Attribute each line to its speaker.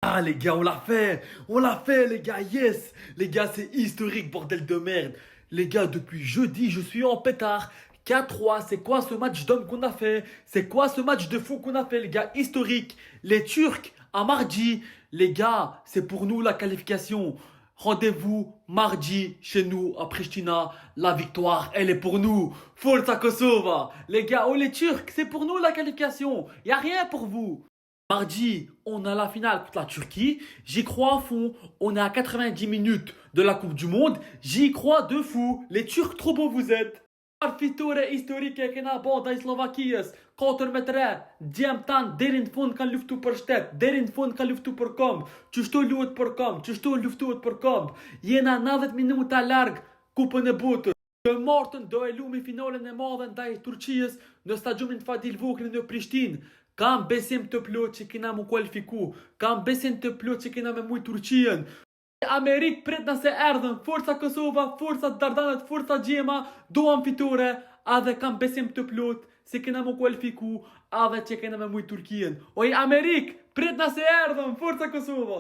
Speaker 1: Ah les gars, on l'a fait les gars, yes. Les gars, c'est historique, bordel de merde. Les gars, depuis jeudi, je suis en pétard. 4-3, c'est quoi ce match d'homme qu'on a fait? C'est quoi ce match de fou qu'on a fait, les gars? Historique. Les Turcs, à mardi. Les gars, c'est pour nous la qualification. Rendez-vous mardi chez nous à Pristina. La victoire, elle est pour nous. Forza Kosova. Les gars, oh les Turcs, c'est pour nous la qualification. Y a rien pour vous. Mardi, on a la finale contre la Turquie. J'y crois à fond. On est à 90 minutes de la Coupe du Monde. J'y crois de fou. Les Turcs, trop beaux vous êtes. Fiture historike e kena bo ndaj Slovakijës 4-3. Djem tan deri në fund kanë luftu për shtet, deri në fund kanë luftu për këmbë. Çështo luhet për këmbë, çështo luftohet për këmbë. Jena 90 minuta larg Kupën e Botës. Të martën do e lumi finalen e madhe ndaj Turqijës në stadiumin Fadil Vogli në Prishtinë. Kam besim të plot që kena mu kualifiku. Kam besim të plot që kena me mujt Turqinë. Amerik prit nëse erdhën, forca Kosova, forca Dardanët, forca Gjema, duam fitore, edhe kam besim të plot, se kena mu kualifiku, edhe që kena me mujt Turqinë. Oj Amerik, prit nëse erdhën, forca Kosova.